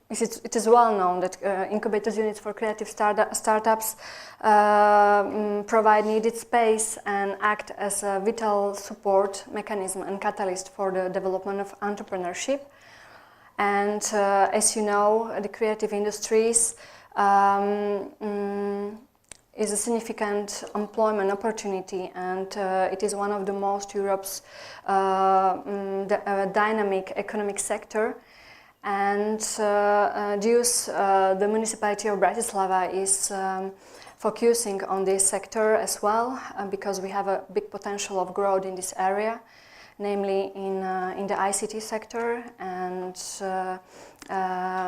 It is well known that incubators units for creative startups provide needed space and act as a vital support mechanism and catalyst for the development of entrepreneurship. And as you know, the creative industries is a significant employment opportunity, and it is one of the most Europe's dynamic economic sector. And the municipality of Bratislava is focusing on this sector as well, because we have a big potential of growth in this area, namely in the ICT sector and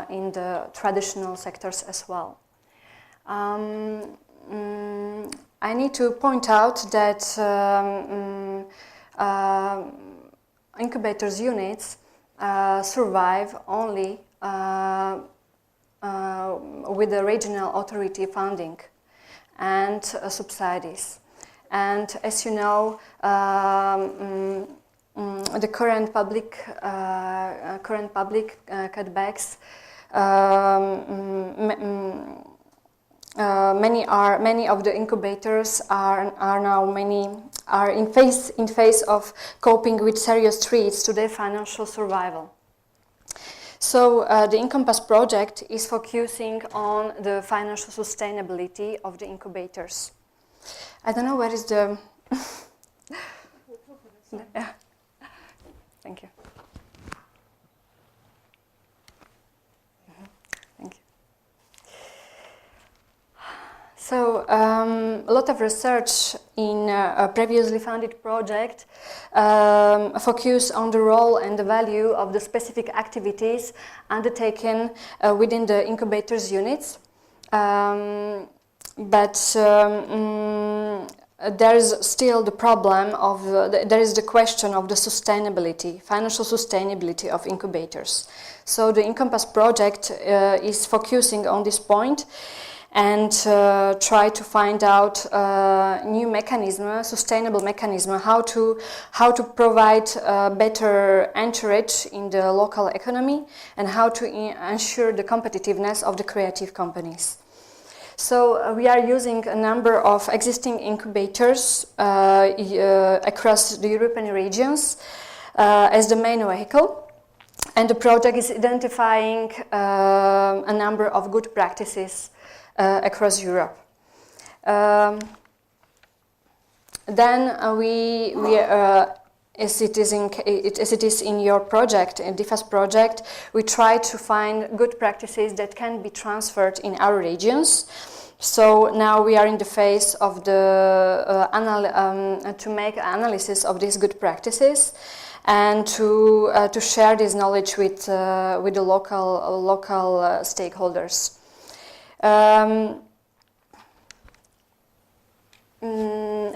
in the traditional sectors as well. I need to point out that incubators units survive only with the regional authority funding and subsidies. And as you know, the current public cutbacks, many of the incubators are in phase of coping with serious threats to their financial survival. So the InCompass project is focusing on the financial sustainability of the incubators. I don't know where is the... Thank you. Thank you. So a lot of research in a previously funded project focus on the role and the value of the specific activities undertaken within the incubators units. But there is still the problem of, there is the question of the sustainability, financial sustainability of incubators. So the InCompass project is focusing on this point and try to find out new mechanism, sustainable mechanism, how to provide better encourage in the local economy and how to ensure the competitiveness of the creative companies. So we are using a number of existing incubators across the European regions as the main vehicle, and the project is identifying a number of good practices across Europe. Then as it is in your project, in DIFASS project, we try to find good practices that can be transferred in our regions. So now we are in the phase of the to make analysis of these good practices and to share this knowledge with the local stakeholders.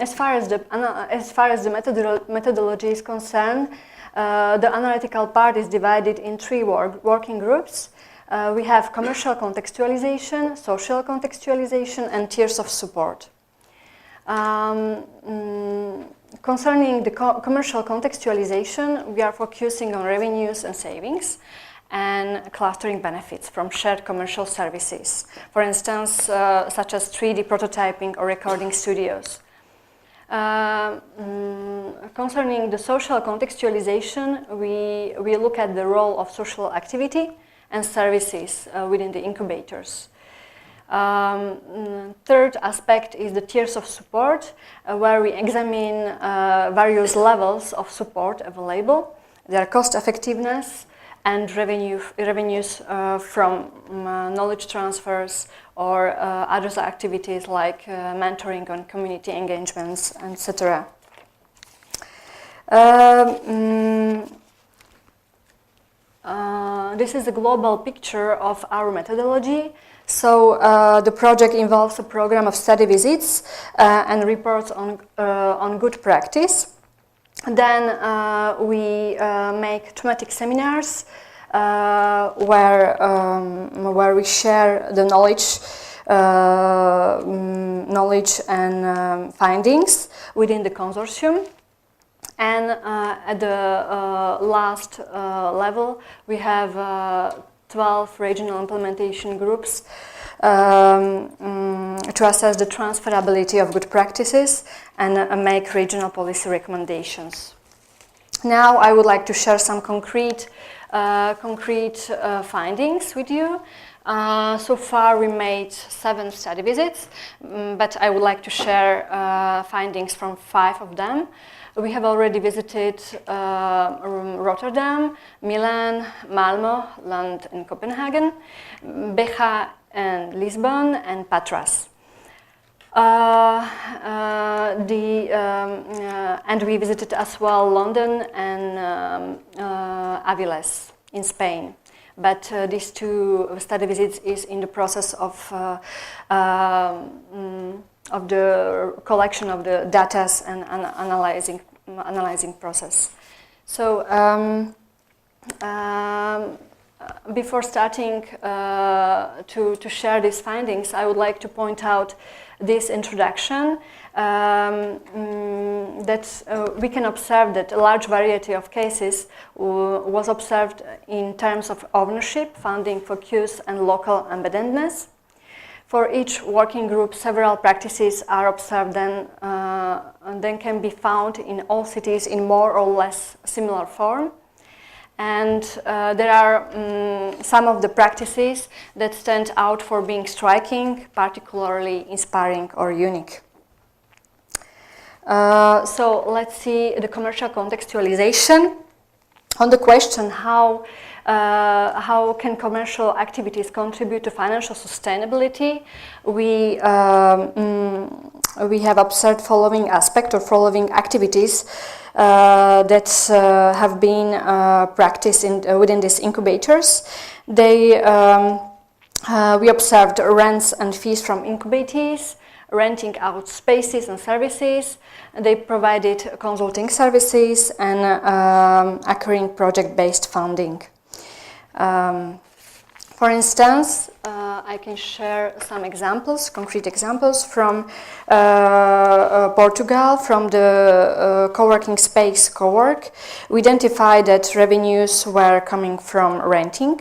As far as the methodology is concerned, the analytical part is divided in three working groups. We have commercial contextualization, social contextualization, and tiers of support. Concerning the commercial contextualization, we are focusing on revenues and savings and clustering benefits from shared commercial services, for instance, such as 3D prototyping or recording studios. Concerning the social contextualization, we look at the role of social activity and services within the incubators. Third aspect is the tiers of support, where we examine various levels of support available, their cost effectiveness, and revenues from knowledge transfers or other activities like mentoring and community engagements, etc. This is a global picture of our methodology. So the project involves a program of study visits and reports on good practice. Then we make thematic seminars where we share the knowledge and findings within the consortium. And at the last level, we have 12 regional implementation groups to assess the transferability of good practices and make regional policy recommendations. Now I would like to share some concrete findings with you. So far we made 7 study visits, but I would like to share findings from 5 of them. We have already visited Rotterdam, Milan, Malmö, Lund and Copenhagen, Beja and Lisbon, and Patras. And we visited as well London and Avilés in Spain. But these 2 study visits is in the process of the collection of the data and analyzing process. So before starting to share these findings, I would like to point out this introduction that we can observe that a large variety of cases was observed in terms of ownership, funding focus, and local embeddedness. For each working group, several practices are observed and then can be found in all cities in more or less similar form. And there are some of the practices that stand out for being striking, particularly inspiring or unique. So let's see the commercial contextualization. On the question how can commercial activities contribute to financial sustainability, we have observed following aspect or following activities that have been practiced within these incubators. We observed rents and fees from incubators, renting out spaces and services. They provided consulting services and occurring project-based funding. For instance, I can share some examples, concrete examples from Portugal, from the co-working space Cowork. We identified that revenues were coming from renting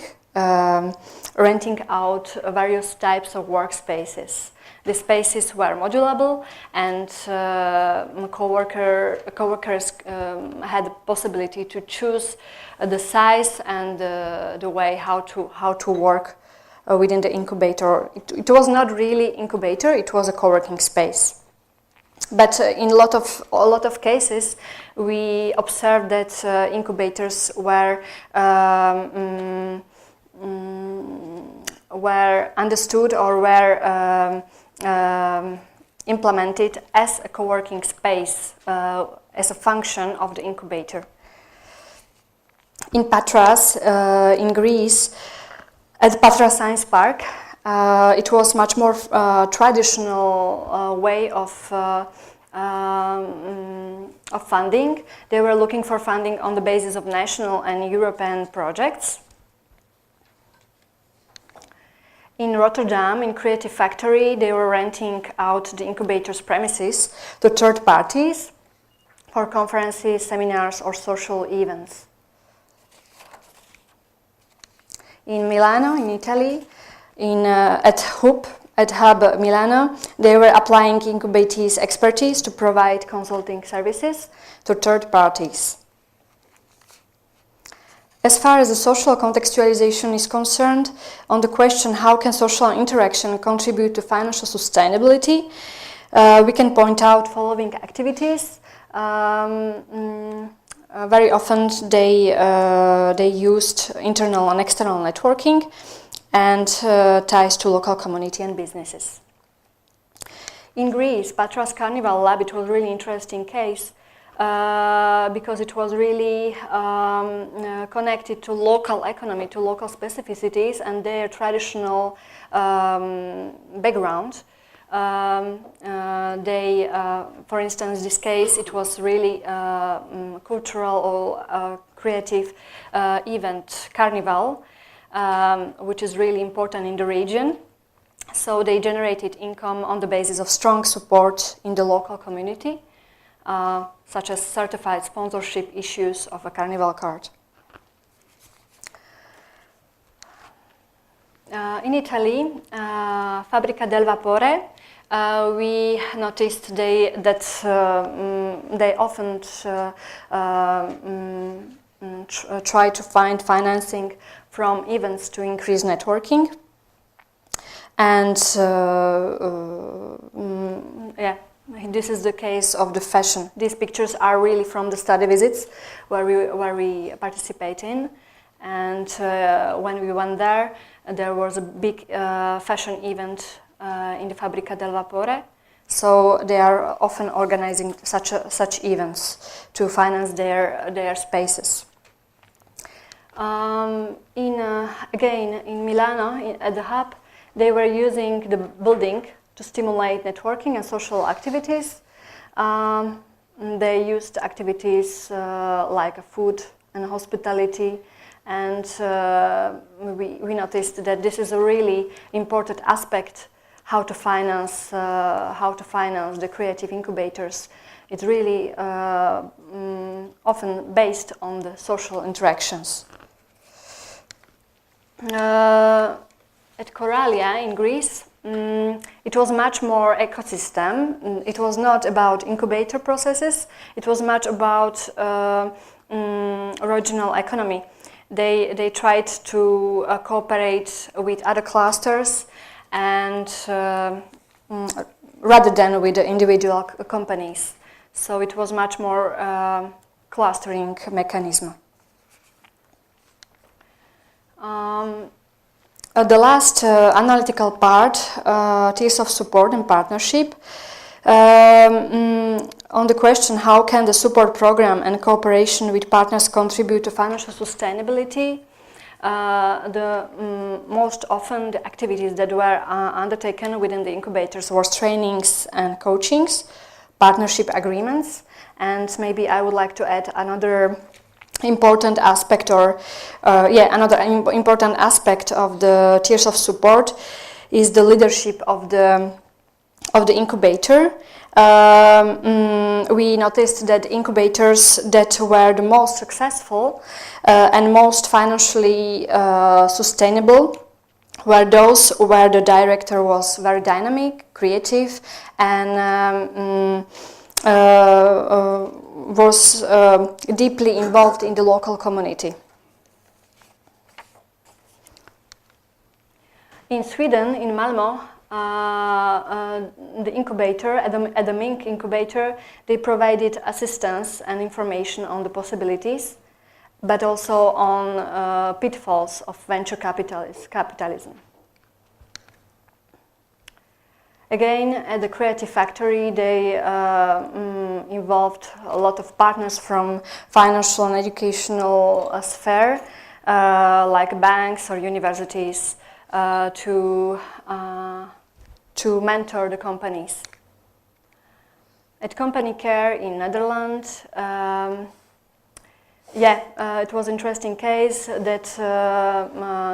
out various types of workspaces. The spaces were modulable, and co-workers had the possibility to choose the size and the way how to work within the incubator. It was not really incubator; it was a co-working space. But in a lot of cases, we observed that incubators were understood or were implemented as a co-working space, as a function of the incubator. In Patras, in Greece, at Patras Science Park, it was much more traditional way of funding. They were looking for funding on the basis of national and European projects. In Rotterdam, in Creative Factory, they were renting out the incubator's premises to third parties for conferences, seminars, or social events. In Milano, in Italy, at Hub Milano, they were applying incubators' expertise to provide consulting services to third parties. As far as the social contextualization is concerned, on the question how can social interaction contribute to financial sustainability, we can point out following activities. Very often they used internal and external networking and ties to local community and businesses. In Greece, Patras Carnival Lab, it was a really interesting case. Because it was really connected to local economy, to local specificities and their traditional background. For instance, this case, it was really cultural or creative event, Carnival, which is really important in the region. So they generated income on the basis of strong support in the local community. such as certified sponsorship issues of a Carnival card. In Italy, Fabbrica del Vapore, we noticed that they often try to find financing from events to increase networking. And yeah, this is the case of the fashion. These pictures are really from the study visits where we participate in. And when we went there, there was a big fashion event in the Fabbrica del Vapore. So they are often organizing such events to finance their spaces. Again, in Milano, at the hub, they were using the building to stimulate networking and social activities. They used activities like food and hospitality, and we noticed that this is a really important aspect, how to finance the creative incubators. It's really often based on the social interactions. At Coralia in Greece, it was much more ecosystem. It was not about incubator processes. It was much about regional economy. They tried to cooperate with other clusters, and rather than with the individual companies. So it was much more clustering mechanism. The last analytical part, tiers of support and partnership, on the question how can the support program and cooperation with partners contribute to financial sustainability, most often the activities that were undertaken within the incubators was trainings and coachings, partnership agreements, and maybe I would like to add another important aspect, important aspect of the tiers of support is the leadership of the incubator. We noticed that incubators that were the most successful and most financially sustainable were those where the director was very dynamic, creative, and was deeply involved in the local community. In Sweden, in Malmö, the incubator, at the MINC incubator, they provided assistance and information on the possibilities, but also on pitfalls of venture capitalism. Again, at the Creative Factory, they involved a lot of partners from financial and educational sphere, like banks or universities, to mentor the companies. At Company Care in Netherlands, it was an interesting case that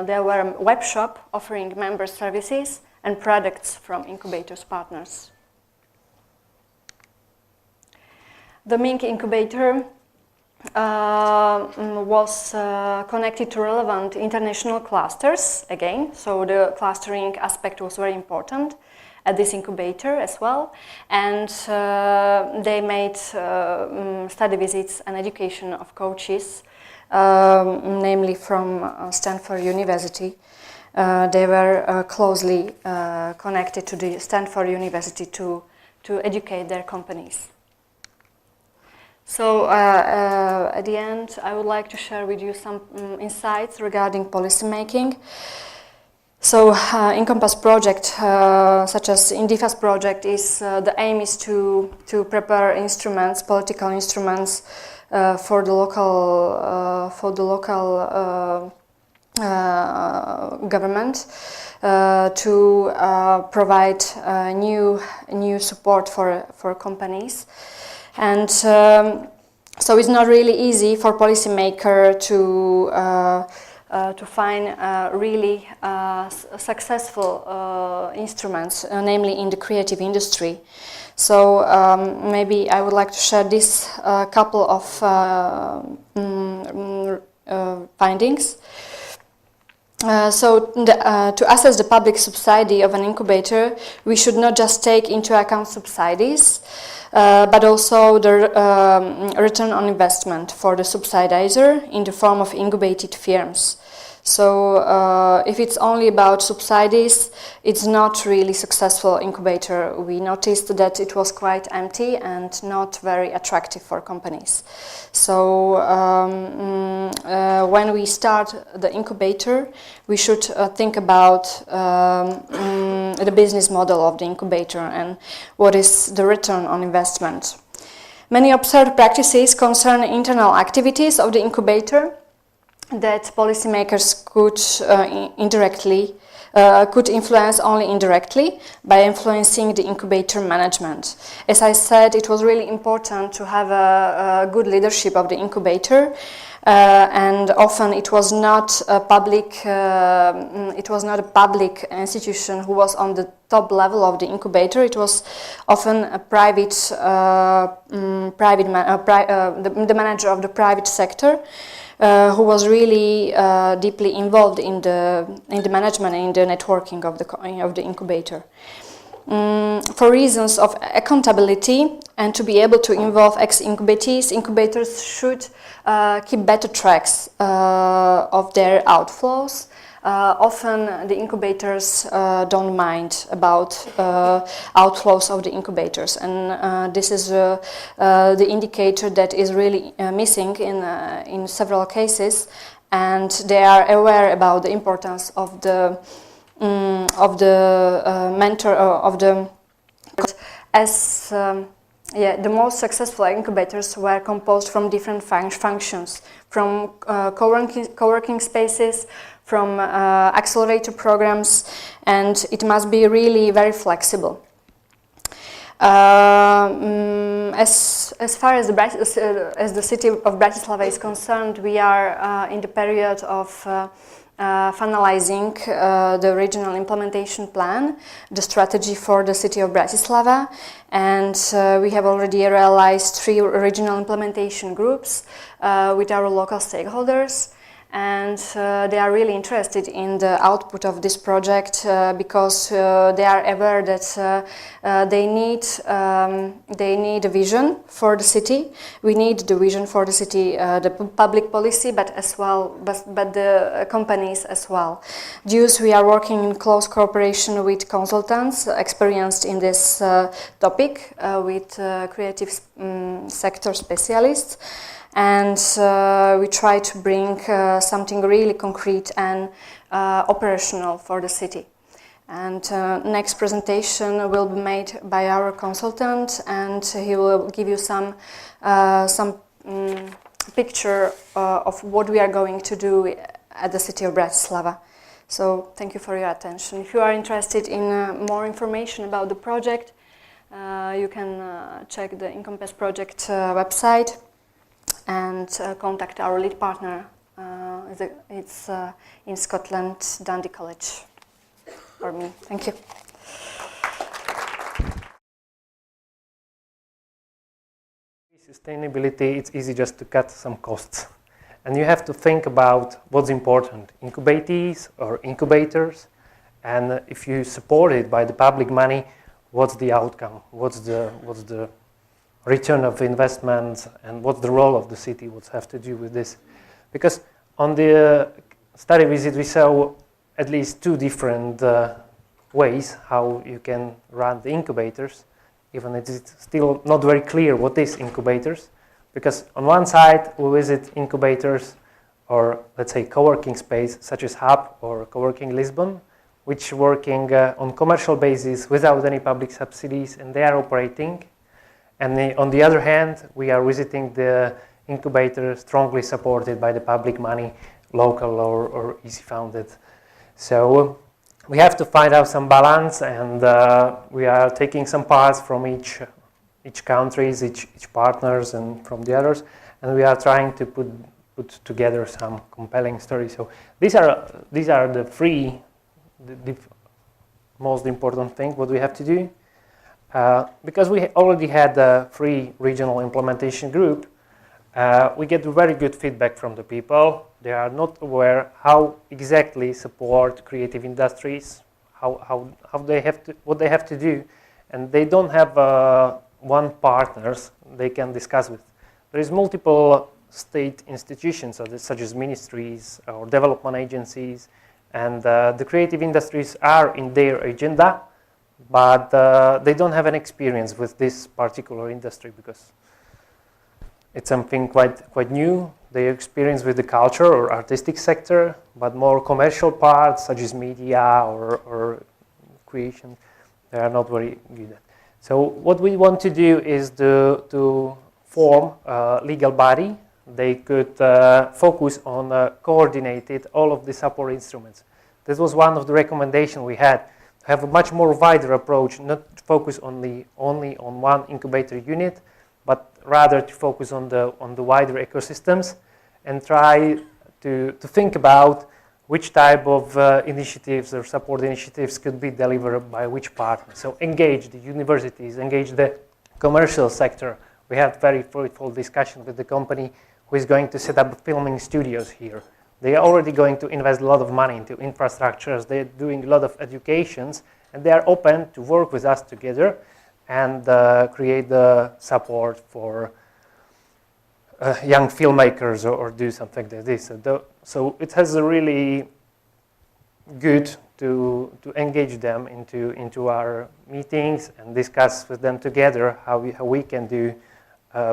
there were a web shop offering member services and products from incubators partners. The MINC incubator was connected to relevant international clusters again, so the clustering aspect was very important at this incubator as well, and they made study visits and education of coaches, namely from Stanford University. They were closely connected to the Stanford University to educate their companies. So at the end, I would like to share with you some insights regarding policy making. So InCompass Project, such as DIFASS project, the aim is to prepare instruments, political instruments for the local government to provide new support for companies, and so it's not really easy for policymaker to find really successful instruments, namely in the creative industry. So maybe I would like to share this couple of findings. To assess the public subsidy of an incubator, we should not just take into account subsidies, but also the return on investment for the subsidizer in the form of incubated firms. So if it's only about subsidies, it's not really successful incubator. We noticed that it was quite empty and not very attractive for companies. So when we start the incubator, we should think about the business model of the incubator and what is the return on investment. Many observed practices concern internal activities of the incubator that policymakers could could influence only indirectly by influencing the incubator management. As I said, it was really important to have a good leadership of the incubator, and often it was not a public institution who was on the top level of the incubator. It was often a the manager of the private sector. Who was really deeply involved in the management and in the networking of the incubator. For reasons of accountability and to be able to involve ex-incubatees, incubators should keep better tracks of their outflows. Often the incubators don't mind about outflows of the incubators, and this is the indicator that is really missing in several cases, and they are aware about the importance of the mentor of the the most successful incubators were composed from different functions, from co-working spaces, from accelerator programs, and it must be really very flexible. As far as the city of Bratislava is concerned, we are in the period of finalizing the regional implementation plan, the strategy for the city of Bratislava, and we have already realized 3 regional implementation groups with our local stakeholders. And they are really interested in the output of this project because they are aware that they need a vision for the city. We need the vision for the city, the public policy, but the companies as well. Thus, we are working in close cooperation with consultants experienced in this topic, with creative sector specialists. And we try to bring something really concrete and operational for the city. And next presentation will be made by our consultant, and he will give you some picture of what we are going to do at the city of Bratislava. So thank you for your attention. If you are interested in more information about the project, you can check the InCompass Project website and contact our lead partner. It's in Scotland, Dundee College, or me. Thank you. Sustainability, it's easy just to cut some costs. And you have to think about what's important, incubatees or incubators, and if you support it by the public money, what's the outcome? What's the return of investments, and what's the role of the city? What's have to do with this? Because on the study visit we saw at least 2 different ways how you can run the incubators, even if it's still not very clear what is incubators. Because on one side we visit incubators, or let's say co-working space such as Hub or Co-working Lisbon, which working on commercial basis without any public subsidies, and they are operating. And on the other hand, we are visiting the incubator strongly supported by the public money, local or easy founded. So we have to find out some balance, and we are taking some parts from each countries, each partners, and from the others, and we are trying to put put together some compelling stories. So these are the three the most important thing what we have to do. Because we already had a free regional implementation group, we get very good feedback from the people. They are not aware how exactly support creative industries, how they have to, what they have to do, and they don't have one partners they can discuss with. There is multiple state institutions such as ministries or development agencies, and the creative industries are in their agenda, but they don't have an experience with this particular industry because it's something quite new. They experience with the culture or artistic sector, but more commercial parts such as media or creation, they are not very good at. So what we want to do is to form a legal body. They could focus on coordinated all of the support instruments. This was one of the recommendations we had, to have a much more wider approach, not focus only on one incubator unit, but rather to focus on the wider ecosystems and try to think about which type of initiatives or support initiatives could be delivered by which partner. So engage the universities, engage the commercial sector. We had very fruitful discussion with the company who is going to set up filming studios here. They are already going to invest a lot of money into infrastructures. They're doing a lot of educations, and they are open to work with us together and create the support for young filmmakers or do something like this. So it has a really good to engage them into our meetings and discuss with them together how we can do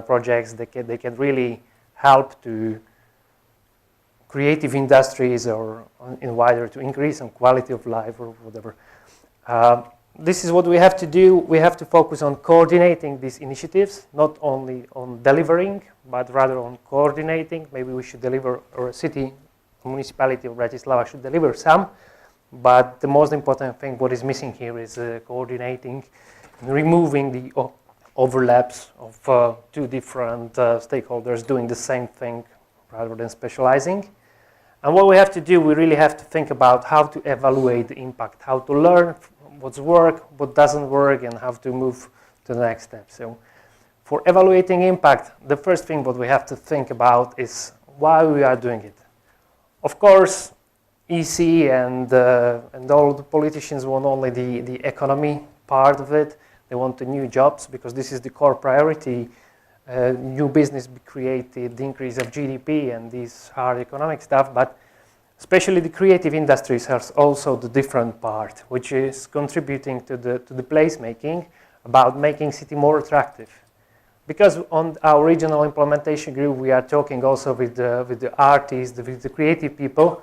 projects that they can really help to creative industries or in wider to increase on quality of life or whatever. This is what we have to do. We have to focus on coordinating these initiatives, not only on delivering, but rather on coordinating. Maybe we should deliver, or a city, a municipality of Bratislava should deliver some, but the most important thing, what is missing here is coordinating, removing the overlaps of two different stakeholders doing the same thing rather than specializing. And what we have to do, we really have to think about how to evaluate the impact, how to learn what's work, what doesn't work, and how to move to the next step. So for evaluating impact, the first thing what we have to think about is why we are doing it. Of course, EC and all the politicians want only the economy part of it. They want the new jobs because this is the core priority. New business be created, the increase of GDP and this hard economic stuff, but especially the creative industries has also the different part, which is contributing to the placemaking about making city more attractive. Because on our regional implementation group, we are talking also with the artists, with the creative people.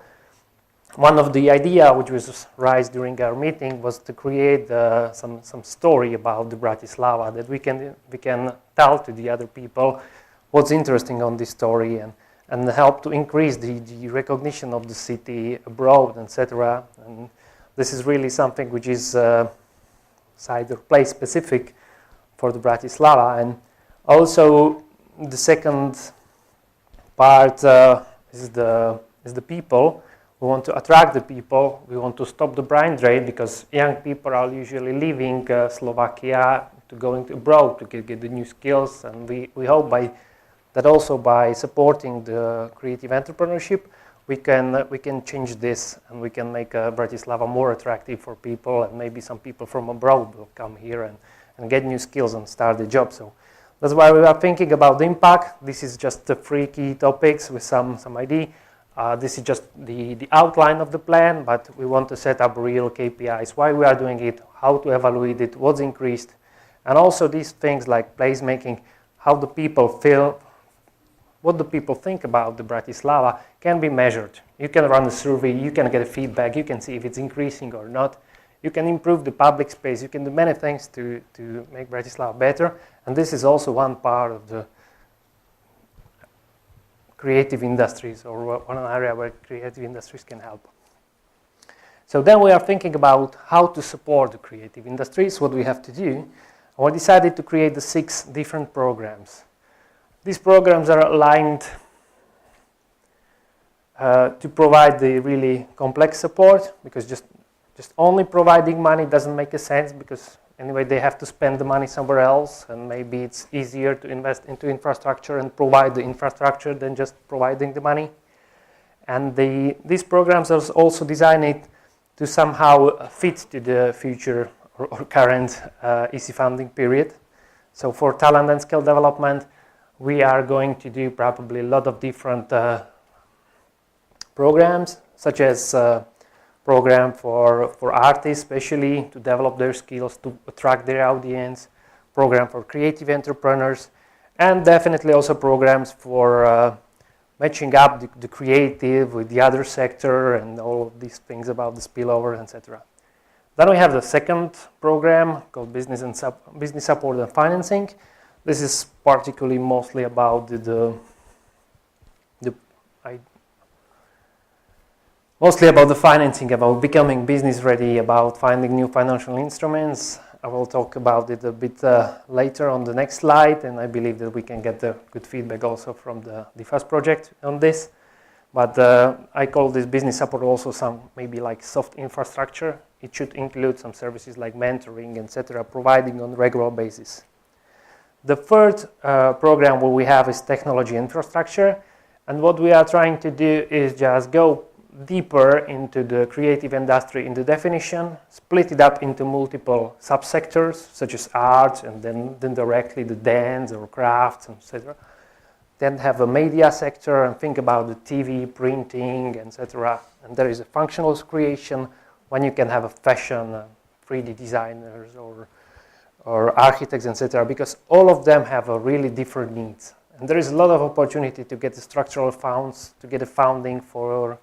One of the idea which was raised during our meeting was to create some story about the Bratislava that we can tell to the other people what's interesting on this story and help to increase the recognition of the city abroad, etc. And this is really something which is site or place specific for the Bratislava. And also the second part is the people. We want to attract the people. We want to stop the brain drain because young people are usually leaving Slovakia to going abroad to get the new skills. And we hope that also by supporting the creative entrepreneurship, we can change this and we can make Bratislava more attractive for people, and maybe some people from abroad will come here and get new skills and start the job. So that's why we are thinking about the impact. This is just the 3 key topics with some idea. This is just the outline of the plan, but we want to set up real KPIs, why we are doing it, how to evaluate it, what's increased, and also these things like placemaking, how the people feel, what the people think about the Bratislava can be measured. You can run a survey, you can get a feedback, you can see if it's increasing or not. You can improve the public space, you can do many things to make Bratislava better, and this is also one part of the creative industries, or one area where creative industries can help. So then we are thinking about how to support the creative industries, what we have to do. And we decided to create the 6 different programs. These programs are aligned to provide the really complex support, because just only providing money doesn't make a sense, because anyway they have to spend the money somewhere else, and maybe it's easier to invest into infrastructure and provide the infrastructure than just providing the money. And these programs are also designed to somehow fit to the future or current EC funding period. So for talent and skill development, we are going to do probably a lot of different programs, such as program for artists, especially to develop their skills, to attract their audience, program for creative entrepreneurs, and definitely also programs for matching up the creative with the other sector and all of these things about the spillover, etc. Then we have the second program called Business Support and Financing. This is particularly mostly about mostly about the financing, about becoming business ready, about finding new financial instruments. I will talk about it a bit later on the next slide, and I believe that we can get the good feedback also from the DIFASS project on this. But I call this business support also some maybe like soft infrastructure. It should include some services like mentoring, etc., providing on a regular basis. The third program what we have is technology infrastructure, and what we are trying to do is just go deeper into the creative industry in the definition, split it up into multiple subsectors such as art, and then directly the dance or crafts, etc. Then have a media sector and think about the TV, printing, etc. And there is a functional creation when you can have a fashion, 3D designers or architects, etc. Because all of them have a really different needs. And there is a lot of opportunity to get the structural funds, to get a funding for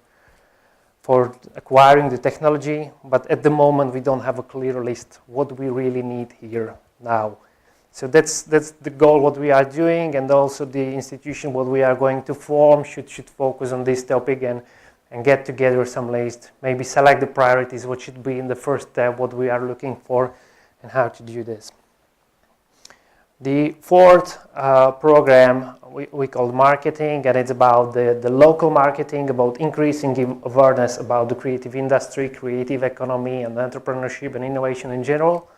acquiring the technology, but at the moment we don't have a clear list what we really need here now. So that's the goal what we are doing, and also the institution what we are going to form should focus on this topic and get together some list, maybe select the priorities, what should be in the first step, what we are looking for, and how to do this. The fourth program we call marketing, and it's about the local marketing, about increasing awareness about the creative industry, creative economy, and entrepreneurship and innovation in general.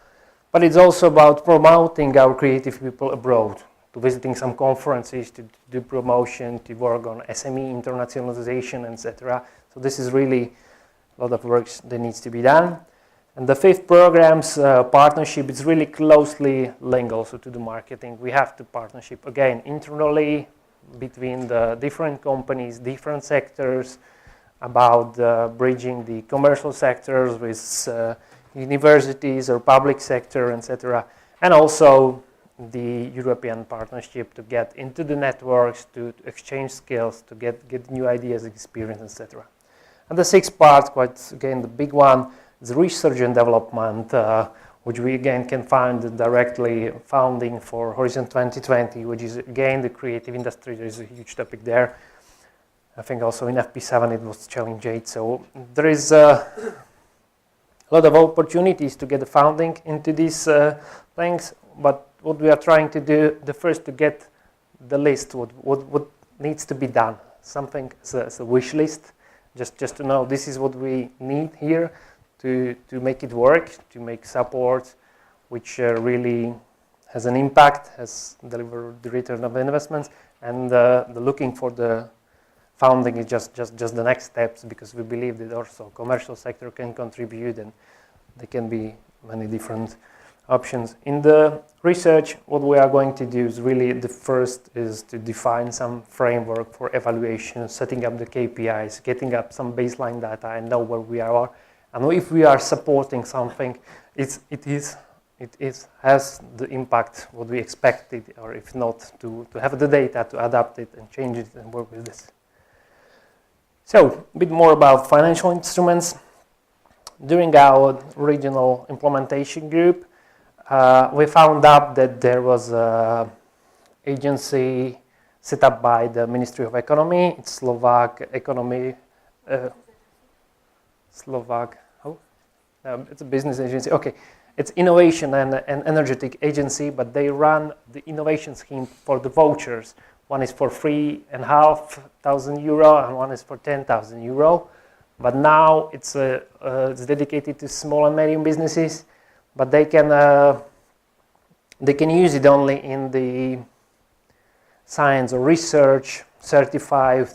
But it's also about promoting our creative people abroad, to visiting some conferences, to do promotion, to work on SME internationalization, etc. So this is really a lot of work that needs to be done. And the fifth program's partnership is really closely linked also to the marketing. We have to partnership again internally between the different companies, different sectors, about bridging the commercial sectors with universities or public sector, etc. And also the European partnership to get into the networks, to exchange skills, to get new ideas, experience, etc. And the sixth part, quite again the big one, is research and development, which we again can find directly funding for Horizon 2020, which is again the creative industry. There is a huge topic there. I think also in FP7 it was challenging. So there is a lot of opportunities to get the funding into these things. But what we are trying to do, the first to get the list, what needs to be done, something as a wish list, just to know this is what we need here to make it work, to make support which really has an impact, has delivered the return of investments, and the looking for the funding is just the next steps, because we believe that also commercial sector can contribute, and there can be many different options. In the research, what we are going to do is really the first is to define some framework for evaluation, setting up the KPIs, getting up some baseline data and know where we are. And if we are supporting something, it has the impact what we expected, or if not, to have the data to adapt it and change it and work with this. So, a bit more about financial instruments. During our regional implementation group, we found out that there was an agency set up by the Ministry of Economy. It's Slovak Economy. It's a business agency. Okay, it's Innovation and Energetic Agency, but they run the innovation scheme for the vouchers One is for €3,500 and one is for €10,000. But now it's dedicated to small and medium businesses, but they can use it only in the science or research certified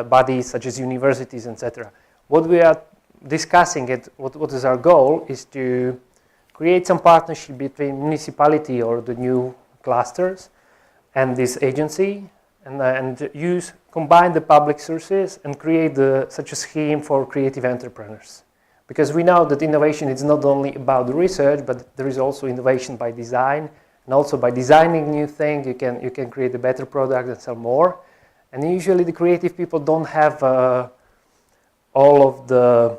bodies such as universities, etc. What we are discussing, what is our goal, is to create some partnership between municipality or the new clusters and this agency, and combine the public sources and create such a scheme for creative entrepreneurs. Because we know that innovation is not only about the research, but there is also innovation by design, and also by designing new things, you can create a better product and sell more. And usually the creative people don't have all of the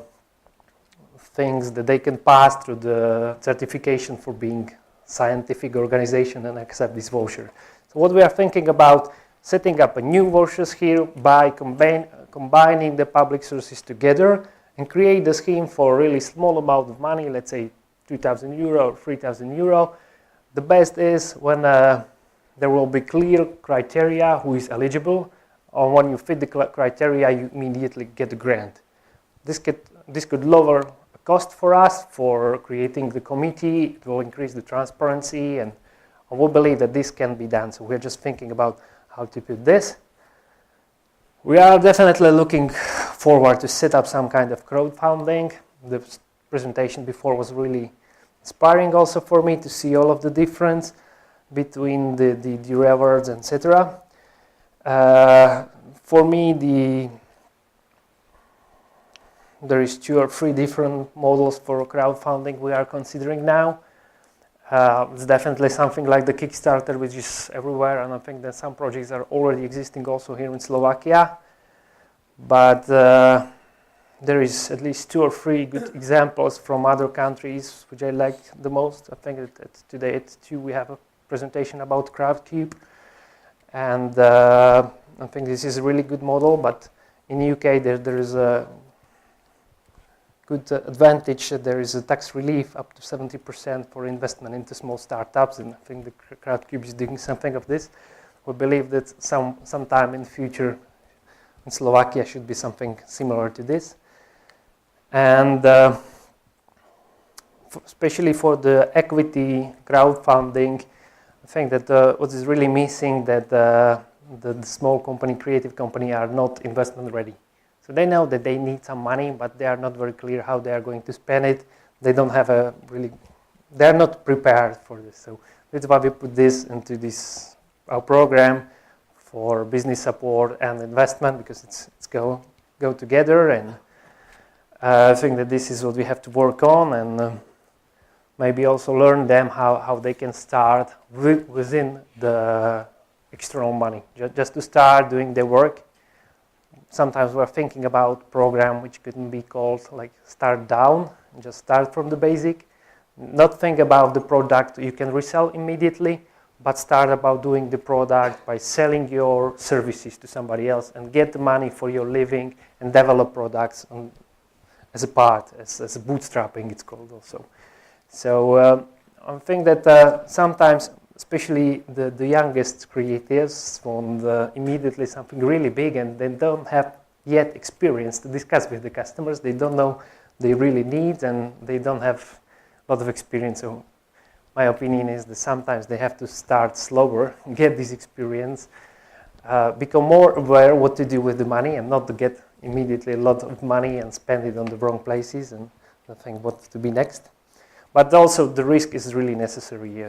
things that they can pass through the certification for being scientific organization and accept this voucher. So what we are thinking about, setting up a new vouchers here by combining the public sources together and create a scheme for a really small amount of money, let's say €2,000 or €3,000. The best is when there will be clear criteria who is eligible, or when you fit the criteria, you immediately get a grant. This could lower the cost for us for creating the committee. It will increase the transparency, and we believe that this can be done. So we're just thinking about how to put this. We are definitely looking forward to set up some kind of crowdfunding. The presentation before was really inspiring also for me to see all of the difference between the rewards, etc. For me, there is 2 or 3 different models for crowdfunding we are considering now. It's definitely something like the Kickstarter, which is everywhere, and I think that some projects are already existing also here in Slovakia. But there is at least 2 or 3 good examples from other countries which I like the most. I think that today at 2 we have a presentation about Crowdcube, and I think this is a really good model. But in the UK there is a good advantage that there is a tax relief up to 70% for investment into small startups, and I think the Crowdcube is doing something of this. We believe that sometime in the future in Slovakia should be something similar to this. And especially for the equity crowdfunding, I think that what is really missing that the small company, creative company, are not investment ready. So they know that they need some money, but they are not very clear how they are going to spend it. They don't have they are not prepared for this. So that's why we put this into our program for business support and investment, because it's go together. And I think that this is what we have to work on, and maybe also learn them how they can start within the external money, just to start doing their work. Sometimes we're thinking about program which couldn't be called like start down, just start from the basic, not think about the product you can resell immediately, but start about doing the product by selling your services to somebody else and get the money for your living and develop products as a part, as a bootstrapping it's called also. So I think that sometimes, especially the youngest creatives, want immediately something really big, and they don't have yet experience to discuss with the customers. They don't know they really need, and they don't have a lot of experience. So my opinion is that sometimes they have to start slower, get this experience, become more aware what to do with the money, and not to get immediately a lot of money and spend it on the wrong places and think what to be next. But also the risk is really necessary.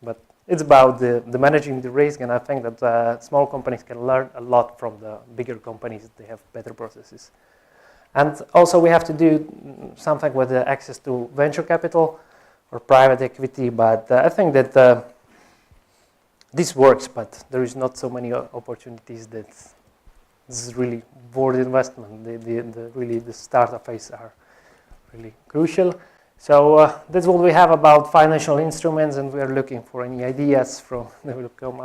But it's about the managing the risk, and I think that small companies can learn a lot from the bigger companies. They have better processes. And also we have to do something with the access to venture capital or private equity, but I think that this works, but there is not so many opportunities that this is really worth investment. The startup phase are really crucial. So that's what we have about financial instruments, and we are looking for any ideas that will come